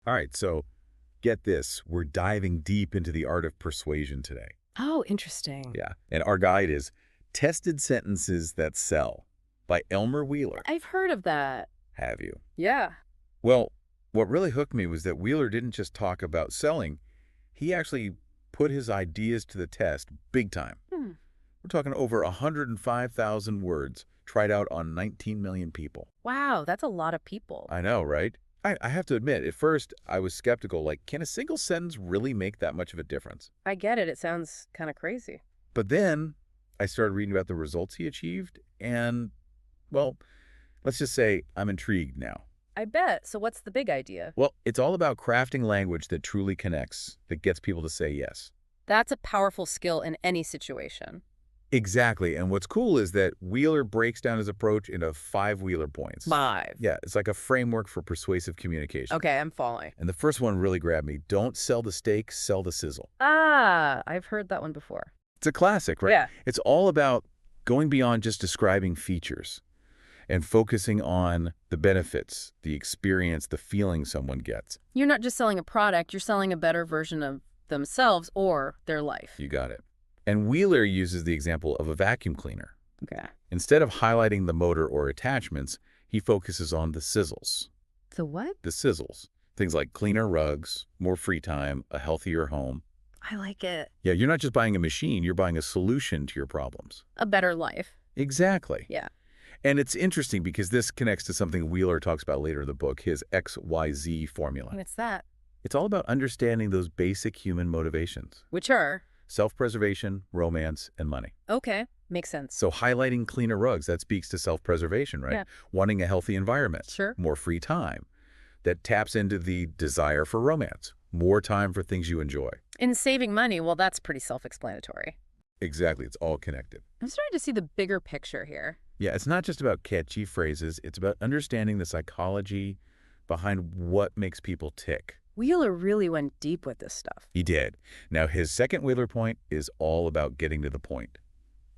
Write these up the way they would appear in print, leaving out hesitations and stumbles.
All right, so get this. We're diving deep into the art of persuasion today. Oh, interesting. Yeah. And our guide is Tested Sentences That Sell by Elmer Wheeler. I've heard of that. Have you? Yeah. Well, what really hooked me was that Wheeler didn't just talk about selling. He actually put his ideas to the test big time. Hmm. We're talking over 105,000 words tried out on 19 million people. Wow, that's a lot of people. I know, right? I have to admit, at first, I was skeptical, like, can a single sentence really make that much of a difference? I get it. It sounds kind of crazy. But then I started reading about the results he achieved, and, well, let's just say I'm intrigued now. I bet. So what's the big idea? Well, it's all about crafting language that truly connects, that gets people to say yes. That's a powerful skill in any situation. Exactly, and what's cool is that Wheeler breaks down his approach into 5 Wheeler points. 5. Yeah, it's like a framework for persuasive communication. Okay, I'm following. And the first one really grabbed me. Don't sell the steak, sell the sizzle. Ah, I've heard that one before. It's a classic, right? Yeah. It's all about going beyond just describing features and focusing on the benefits, the experience, the feeling someone gets. You're not just selling a product, you're selling a better version of themselves or their life. You got it. And Wheeler uses the example of a vacuum cleaner. Okay. Instead of highlighting the motor or attachments, he focuses on the sizzles. The what? The sizzles. Things like cleaner rugs, more free time, a healthier home. I like it. Yeah, you're not just buying a machine, you're buying a solution to your problems. A better life. Exactly. Yeah. And it's interesting because this connects to something Wheeler talks about later in the book, his XYZ formula. What's that? It's all about understanding those basic human motivations. Which are? Self-preservation, romance, and money. Okay. Makes sense. So highlighting cleaner rugs, that speaks to self-preservation, right? Yeah. Wanting a healthy environment. Sure. More free time. That taps into the desire for romance. More time for things you enjoy. In saving money, well, that's pretty self-explanatory. Exactly. It's all connected. I'm starting to see the bigger picture here. Yeah, it's not just about catchy phrases. It's about understanding the psychology behind what makes people tick. Wheeler really went deep with this stuff. He did. Now, his second Wheeler point is all about getting to the point.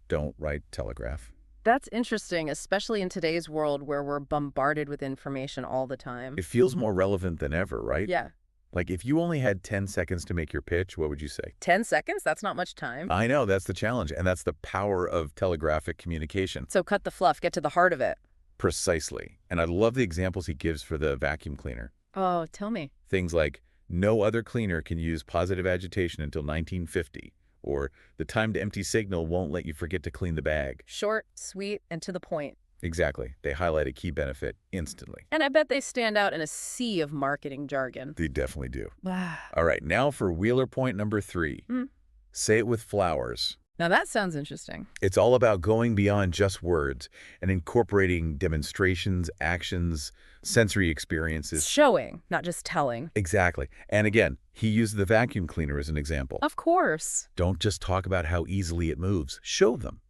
Don't write telegraph. That's interesting, especially in today's world where we're bombarded with information all the time. It feels more relevant than ever, right? Yeah. Like, if you only had 10 seconds to make your pitch, what would you say? 10 seconds? That's not much time. I know, that's the challenge, and that's the power of telegraphic communication. So cut the fluff, get to the heart of it. Precisely. And I love the examples he gives for the vacuum cleaner. Oh, tell me. Things like, no other cleaner can use positive agitation until 1950, or the time to empty signal won't let you forget to clean the bag. Short, sweet, and to the point. Exactly. They highlight a key benefit instantly. And I bet they stand out in a sea of marketing jargon. They definitely do. Now All right, now for Wheeler point number 3. Say it with flowers. that sounds interesting. It's all about going beyond just words and incorporating demonstrations, actions, sensory experiences. Showing, not just telling. Exactly. And again, he used the vacuum cleaner as an example. Of course. Don't just talk about how easily it moves. Show them.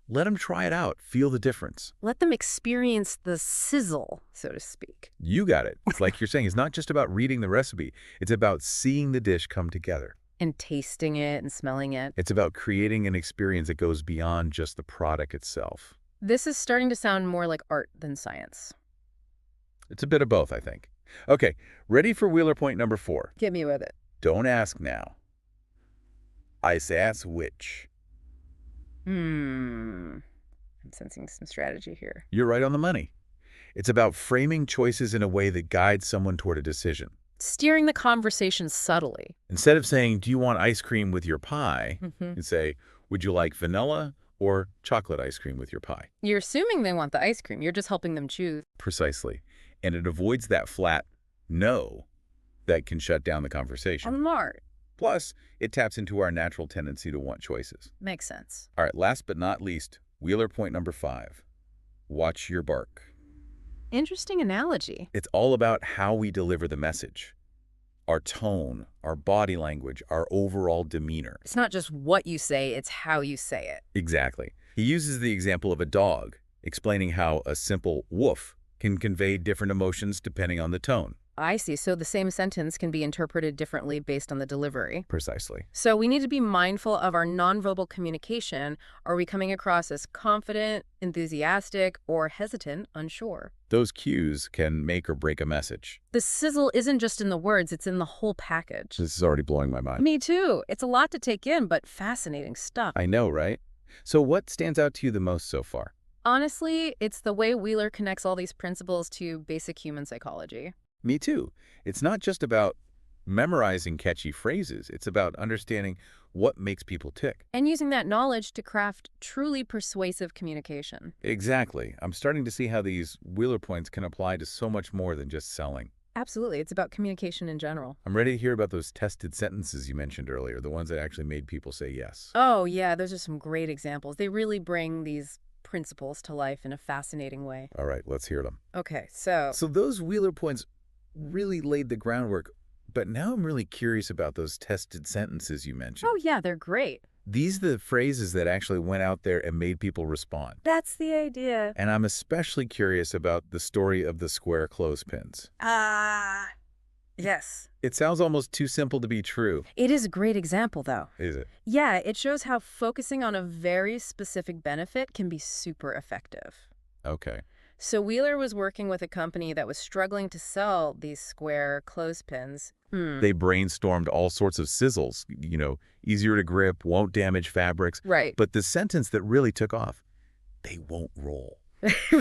Let them try it out. Feel the difference. Let them experience the sizzle, so to speak. You got it. It's like you're saying, it's not just about reading the recipe. It's about seeing the dish come together. And tasting it and smelling it. It's about creating an experience that goes beyond just the product itself. This is starting to sound more like art than science. It's a bit of both, I think. Okay, ready for Wheeler point number 4. Get me with it. Don't ask now. I say ask which. I'm sensing some strategy here. You're right on the money. It's about framing choices in a way that guides someone toward a decision. Steering the conversation subtly. Instead of saying, do you want ice cream with your pie? You say, would you like vanilla or chocolate ice cream with your pie? You're assuming they want the ice cream. You're just helping them choose. Precisely. And it avoids that flat no that can shut down the conversation. Smart. Plus, it taps into our natural tendency to want choices. Makes sense. All right, last but not least, Wheeler point number 5. Watch your bark. Interesting analogy. It's all about how we deliver the message. Our tone, our body language, our overall demeanor. It's not just what you say, it's how you say it. Exactly. He uses the example of a dog, explaining how a simple woof can convey different emotions depending on the tone. I see. So the same sentence can be interpreted differently based on the delivery. Precisely. So we need to be mindful of our nonverbal communication. Are we coming across as confident, enthusiastic, or hesitant, unsure? Those cues can make or break a message. The sizzle isn't just in the words, it's in the whole package. This is already blowing my mind. Me too. It's a lot to take in, but fascinating stuff. I know, right? So what stands out to you the most so far? Honestly, it's the way Wheeler connects all these principles to basic human psychology. Me too. It's not just about memorizing catchy phrases. It's about understanding what makes people tick. And using that knowledge to craft truly persuasive communication. Exactly. I'm starting to see how these Wheeler points can apply to so much more than just selling. Absolutely. It's about communication in general. I'm ready to hear about those tested sentences you mentioned earlier, the ones that actually made people say yes. Oh, yeah, those are some great examples. They really bring these principles to life in a fascinating way. All right, let's hear them. Okay, so So those Wheeler points really laid the groundwork, but now I'm really curious about those tested sentences you mentioned. oh, yeah, they're great. These are the phrases that actually went out there and made people respond. That's the idea. And I'm especially curious about the story of the square clothespins. Yes. It sounds almost too simple to be true, It is a great example, though. is it? Yeah, it shows how focusing on a very specific benefit can be super effective. Okay. So Wheeler was working with a company that was struggling to sell these square clothespins. They brainstormed all sorts of sizzles, easier to grip, won't damage fabrics. Right. But the sentence that really took off, they won't roll.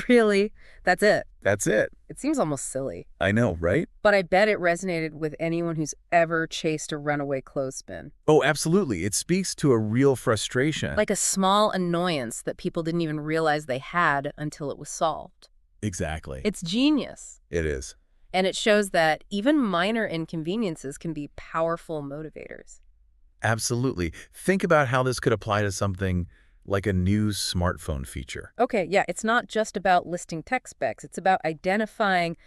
Really? That's it. That's it. It seems almost silly. I know, right? But I bet it resonated with anyone who's ever chased a runaway clothespin. Oh, absolutely. It speaks to a real frustration. Like a small annoyance that people didn't even realize they had until it was solved. Exactly. It's genius. It is. And it shows that even minor inconveniences can be powerful motivators. Absolutely. Think about how this could apply to something like a new smartphone feature. Okay, yeah, it's not just about listing tech specs. It's about identifying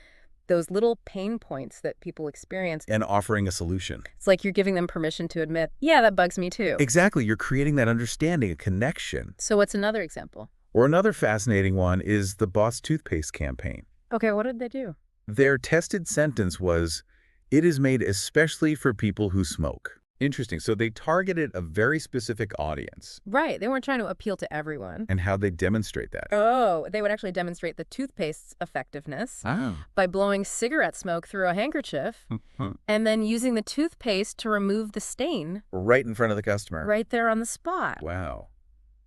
those little pain points that people experience. And offering a solution. It's like you're giving them permission to admit, yeah, that bugs me too. Exactly. You're creating that understanding, a connection. So what's another example? Or another fascinating one is the Boss toothpaste campaign. Okay, what did they do? Their tested sentence was, "It is made especially for people who smoke." Interesting. So they targeted a very specific audience. Right, they weren't trying to appeal to everyone. And how they demonstrate that. Oh, they would actually demonstrate the toothpaste's effectiveness by blowing cigarette smoke through a handkerchief and then using the toothpaste to remove the stain Right in front of the customer. right there on the spot. Wow.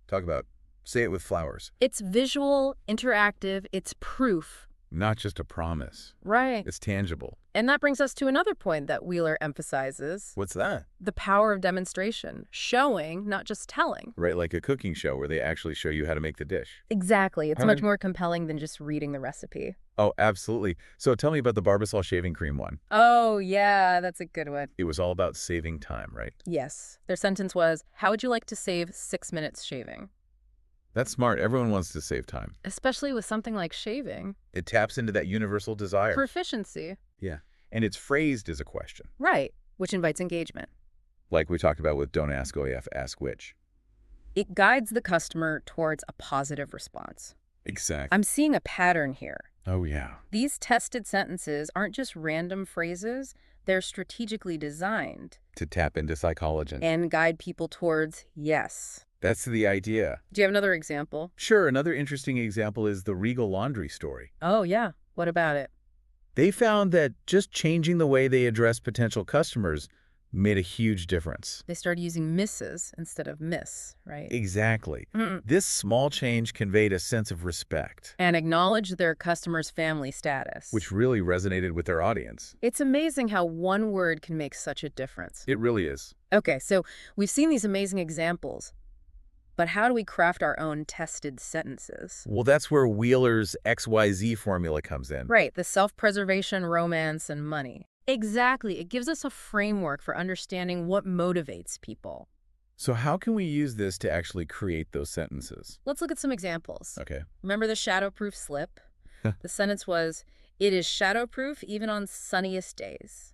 Talk about say it with flowers. It's visual, interactive, it's proof. Not just a promise. Right. It's tangible. And that brings us to another point that Wheeler emphasizes. What's that? The power of demonstration. Showing, not just telling. Right, like a cooking show where they actually show you how to make the dish. Exactly. It's All much right. more compelling than just reading the recipe. Oh, absolutely. So tell me about the Barbasol shaving cream one. Oh, yeah, that's a good one. It was all about saving time, right? Yes. Their sentence was, how would you like to save 6 minutes shaving? That's smart. Everyone wants to save time. Especially with something like shaving. It taps into that universal desire. For efficiency. Yeah. And it's phrased as a question. Right. Which invites engagement. Like we talked about with Don't Ask OAF, Ask Which. It guides the customer towards a positive response. Exactly. I'm seeing a pattern here. Oh, yeah. These tested sentences aren't just random phrases, they're strategically designed To tap into psychology. and guide people towards yes. That's the idea. Do you have another example? Sure, another interesting example is the Regal Laundry story. Oh, yeah. What about it? They found that just changing the way they address potential customers made a huge difference. They started using Mrs. instead of Miss, right? Exactly. Mm-mm. This small change conveyed a sense of respect, And acknowledge their customer's family status. which really resonated with their audience. It's amazing how one word can make such a difference. It really is. Okay, so we've seen these amazing examples, but how do we craft our own tested sentences? Well, that's where Wheeler's XYZ formula comes in. Right, the self-preservation, romance, and money. Exactly. It gives us a framework for understanding what motivates people. So how can we use this to actually create those sentences? Let's look at some examples. Okay. Remember the shadowproof slip? The sentence was, it is shadowproof even on sunniest days.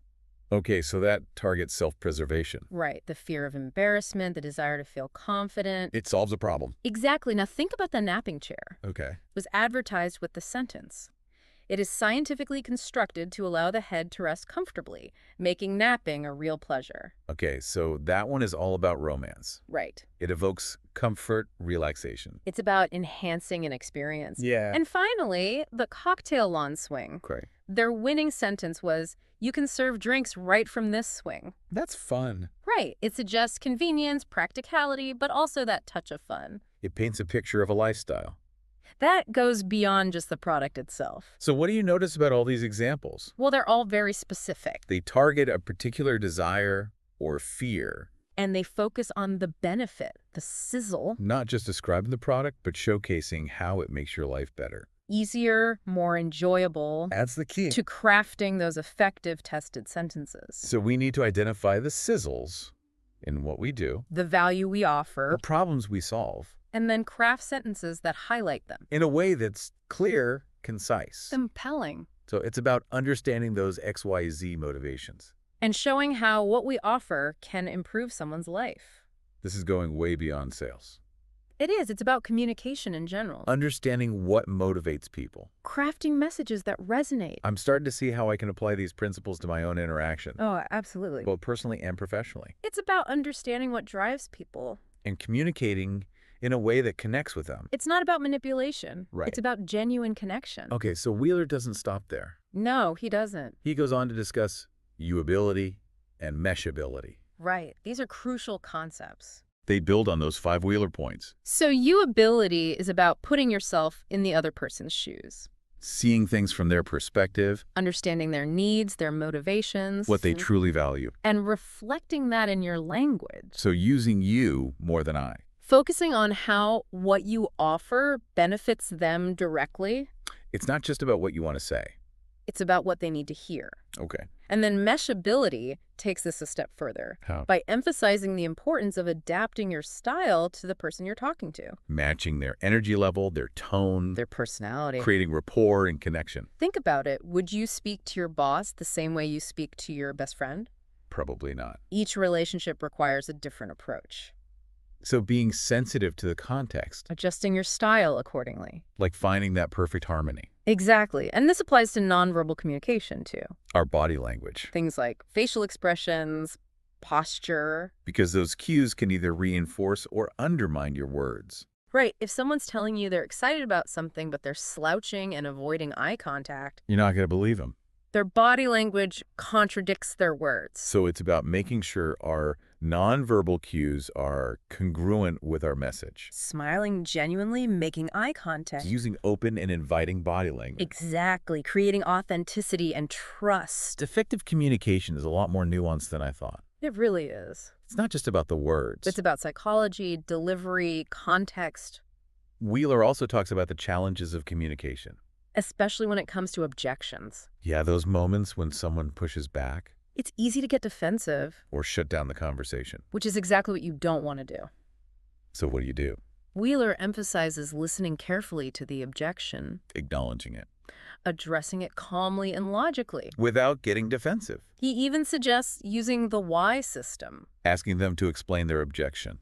Okay, so that targets self-preservation. Right, the fear of embarrassment, the desire to feel confident. It solves a problem. Exactly. Now think about the napping chair. Okay. It was advertised with the sentence, It is scientifically constructed to allow the head to rest comfortably, making napping a real pleasure. Okay, so that one is all about romance. Right. It evokes comfort, relaxation. It's about enhancing an experience. Yeah. And finally, the cocktail lawn swing. Okay. Their winning sentence was, "You can serve drinks right from this swing." That's fun. Right. It suggests convenience, practicality, but also that touch of fun. It paints a picture of a lifestyle. That goes beyond just the product itself. So what do you notice about all these examples? Well, they're all very specific. They target a particular desire or fear. And they focus on the benefit, the sizzle. Not just describing the product, but showcasing how it makes your life better. Easier, more enjoyable. That's the key. To crafting those effective, tested sentences. So we need to identify the sizzles in what we do, The value we offer. the problems we solve, And then craft sentences that highlight them. in a way that's clear, concise. Compelling. So it's about understanding those XYZ motivations. And showing how what we offer can improve someone's life. This is going way beyond sales. It is. It's about communication in general. Understanding what motivates people. Crafting messages that resonate. I'm starting to see how I can apply these principles to my own interaction, Oh, absolutely. both personally and professionally, It's about understanding what drives people. and communicating in a way that connects with them. It's not about manipulation. Right. It's about genuine connection. Okay, so Wheeler doesn't stop there. No, he doesn't. He goes on to discuss you-ability and meshability. Right. These are crucial concepts. They build on those 5 Wheeler points. So you-ability is about putting yourself in the other person's shoes. Seeing things from their perspective, Understanding their needs, their motivations. what they truly value. And reflecting that in your language. So using you more than I. Focusing on how what you offer benefits them directly. It's not just about what you want to say. It's about what they need to hear. Okay. And then meshability takes this a step further How? by emphasizing the importance of adapting your style to the person you're talking to. Matching their energy level, their tone, Their personality. creating rapport and connection. Think about it. Would you speak to your boss the same way you speak to your best friend? Probably not. Each relationship requires a different approach. So being sensitive to the context, Adjusting your style accordingly. like finding that perfect harmony. Exactly. And this applies to nonverbal communication too. Our body language. Things like facial expressions, posture. Because those cues can either reinforce or undermine your words. Right. If someone's telling you they're excited about something, but they're slouching and avoiding eye contact, You're not going to believe them. their body language contradicts their words. So it's about making sure our nonverbal cues are congruent with our message. Smiling genuinely, making eye contact. Using open and inviting body language. Exactly. Creating authenticity and trust. Effective communication is a lot more nuanced than I thought. It really is. It's not just about the words. It's about psychology, delivery, context, Wheeler also talks about the challenges of communication. especially when it comes to objections. Yeah, those moments when someone pushes back It's easy to get defensive, or shut down the conversation. which is exactly what you don't want to do. So what do? Wheeler emphasizes listening carefully to the objection, Acknowledging it. addressing it calmly and logically. Without getting defensive. He even suggests using the why system Asking them to explain their objection.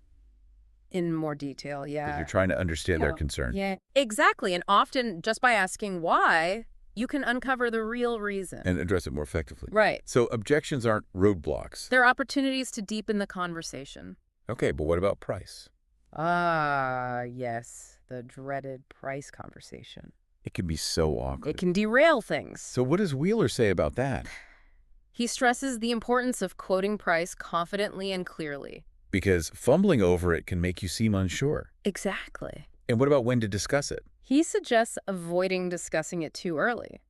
in more detail, 'Cause yeah. you're trying to understand their concern. Yeah, exactly. And often just by asking why, you can uncover the real reason. And address it more effectively. Right. So objections aren't roadblocks. There are opportunities to deepen the conversation. Okay, but what about price? Ah, yes, the dreaded price conversation. It can be so awkward. It can derail things. So what does Wheeler say about that? He stresses the importance of quoting price confidently and clearly. Because fumbling over it can make you seem unsure. Exactly. And what about when to discuss it? He suggests avoiding discussing it too early.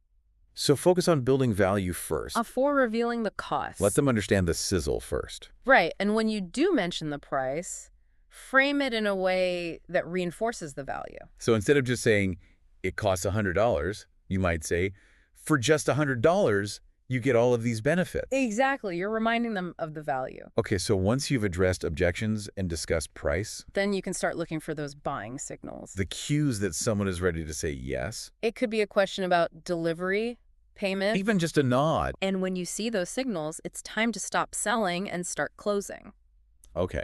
So focus on building value first. Before revealing the cost. Let them understand the sizzle first. Right, and when you do mention the price, frame it in a way that reinforces the value. So instead of just saying, it costs $100, you might say, for just $100, you get all of these benefits. Exactly, you're reminding them of the value. Okay, so once you've addressed objections and discussed price, Then you can start looking for those buying signals. the cues that someone is ready to say yes, It could be a question about delivery, payment. even just a nod. And when you see those signals, it's time to stop selling and start closing. Okay.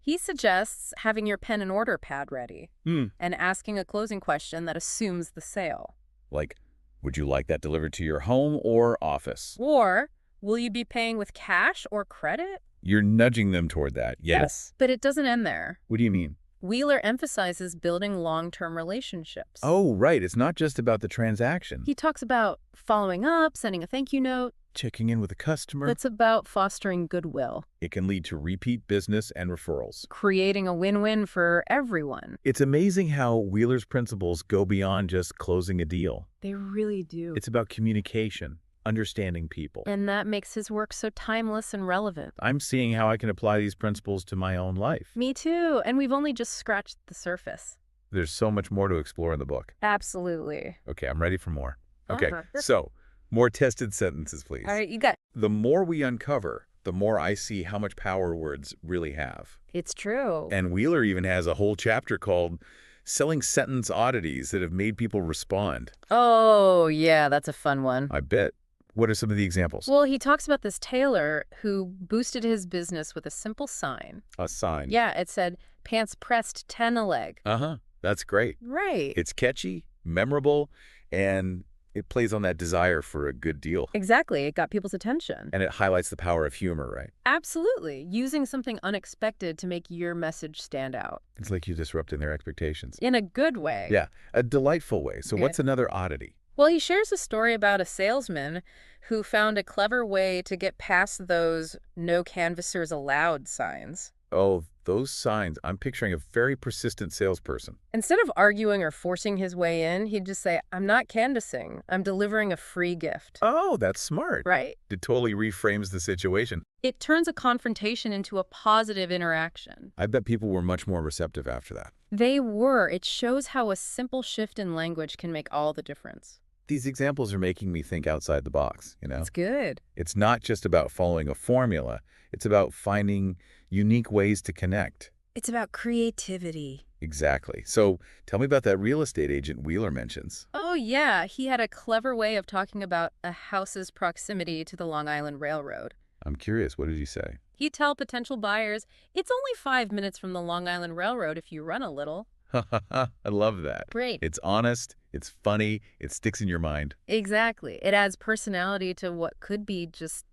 He suggests having your pen and order pad ready Hmm. and asking a closing question that assumes the sale. Like, Would you like that delivered to your home or office? Or, will you be paying with cash or credit? You're nudging them toward that, yes. But it doesn't end there. What do you mean? Wheeler emphasizes building long-term relationships. Oh, right. It's not just about the transaction. He talks about following up, sending a thank you note. Checking in with a customer. That's about fostering goodwill. It can lead to repeat business and referrals. Creating a win-win for everyone. It's amazing how Wheeler's principles go beyond just closing a deal. They really do. It's about communication, understanding people. And that makes his work so timeless and relevant. I'm seeing how I can apply these principles to my own life. Me too. And we've only just scratched the surface. There's so much more to explore in the book. Absolutely. Okay, I'm ready for more. Okay, so more tested sentences, please. All right, you got it. The more we uncover, the more I see how much power words really have. It's true. And Wheeler even has a whole chapter called Selling Sentence Oddities that have made people respond. Oh, yeah, that's a fun one. I bet. What are some of the examples? Well, he talks about this tailor who boosted his business with a simple sign. A sign. Yeah, it said, pants pressed 10 a leg. Uh-huh. That's great. Right. It's catchy, memorable, and it plays on that desire for a good deal. Exactly. It got people's attention. And it highlights the power of humor, right? Absolutely. Using something unexpected to make your message stand out. It's like you're disrupting their expectations. In a good way. Yeah, a delightful way. So what's another oddity? Well, he shares a story about a salesman who found a clever way to get past those "no canvassers allowed" signs. Oh, those signs. I'm picturing a very persistent salesperson. Instead of arguing or forcing his way in, he'd just say, I'm not canvassing. I'm delivering a free gift. Oh, that's smart. Right. It totally reframes the situation. It turns a confrontation into a positive interaction. I bet people were much more receptive after that. They were. It shows how a simple shift in language can make all the difference. These examples are making me think outside the box, you know? That's good. It's not just about following a formula. It's about finding unique ways to connect. It's about creativity. Exactly. So tell me about that real estate agent Wheeler mentions. Oh, yeah. He had a clever way of talking about a house's proximity to the Long Island Railroad. I'm curious. What did he say? He'd tell potential buyers, it's only 5 minutes from the Long Island Railroad if you run a little. I love that. Great. It's honest, it's funny, it sticks in your mind. Exactly. It adds personality to what could be just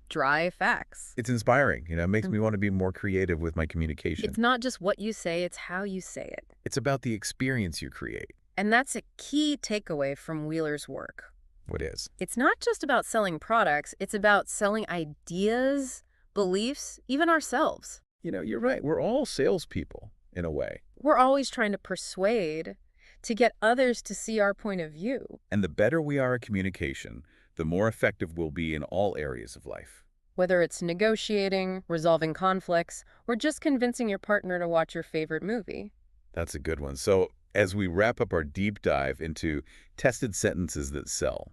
dry facts. It's inspiring, you know, it makes me want to be more creative with my communication. It's not just what you say, it's how you say it. It's about the experience you create. And that's a key takeaway from Wheeler's work. What is? It's not just about selling products, it's about selling ideas, beliefs, even ourselves. You know, you're right. We're all salespeople, in a way. We're always trying to persuade, to get others to see our point of view. And the better we are at communication, the more effective we'll be in all areas of life. Whether it's negotiating, resolving conflicts, or just convincing your partner to watch your favorite movie. That's a good one. So as we wrap up our deep dive into tested sentences that sell,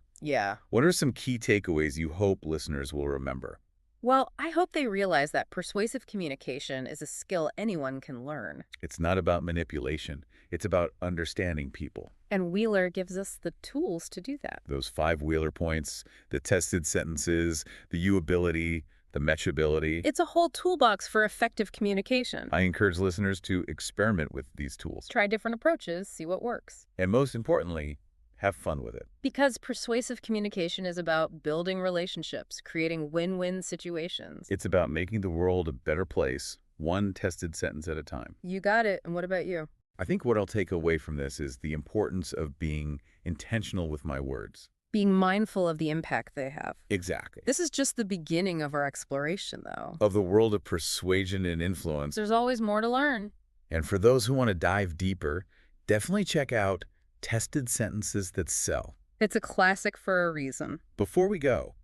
what are some key takeaways you hope listeners will remember? Well, I hope they realize that persuasive communication is a skill anyone can learn. It's not about manipulation. It's about understanding people. And Wheeler gives us the tools to do that. Those 5 Wheeler points, the tested sentences, the you-ability, the matchability. It's a whole toolbox for effective communication. I encourage listeners to experiment with these tools. Try different approaches, see what works. And most importantly, have fun with it. Because persuasive communication is about building relationships, creating win-win situations. It's about making the world a better place, one tested sentence at a time. You got it. And what about you? I think what I'll take away from this is the importance of being intentional with my words. Being mindful of the impact they have. Exactly. This is just the beginning of our exploration, though. Of the world of persuasion and influence. There's always more to learn. And for those who want to dive deeper, definitely check out Tested Sentences That Sell. It's a classic for a reason. Before we go,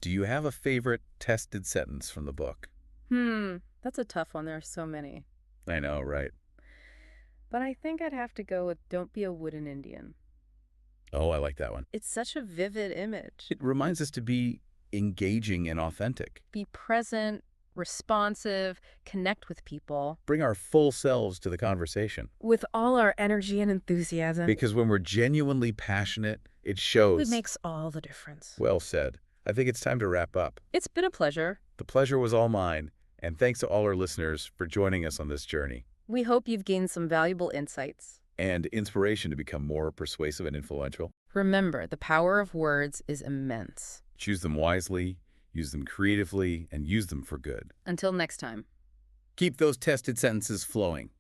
do you have a favorite tested sentence from the book? That's a tough one. There are so many. I know, right? But I think I'd have to go with "Don't be a wooden Indian." Oh, I like that one. It's such a vivid image. It reminds us to be engaging and authentic. Be present, responsive, connect with people. Bring our full selves to the conversation. With all our energy and enthusiasm. Because when we're genuinely passionate, it shows. It makes all the difference. Well said. I think it's time to wrap up. It's been a pleasure. The pleasure was all mine. And thanks to all our listeners for joining us on this journey. We hope you've gained some valuable insights. and inspiration to become more persuasive and influential. Remember, the power of words is immense. Choose them wisely, use them creatively, and use them for good. Until next time. Keep those tested sentences flowing.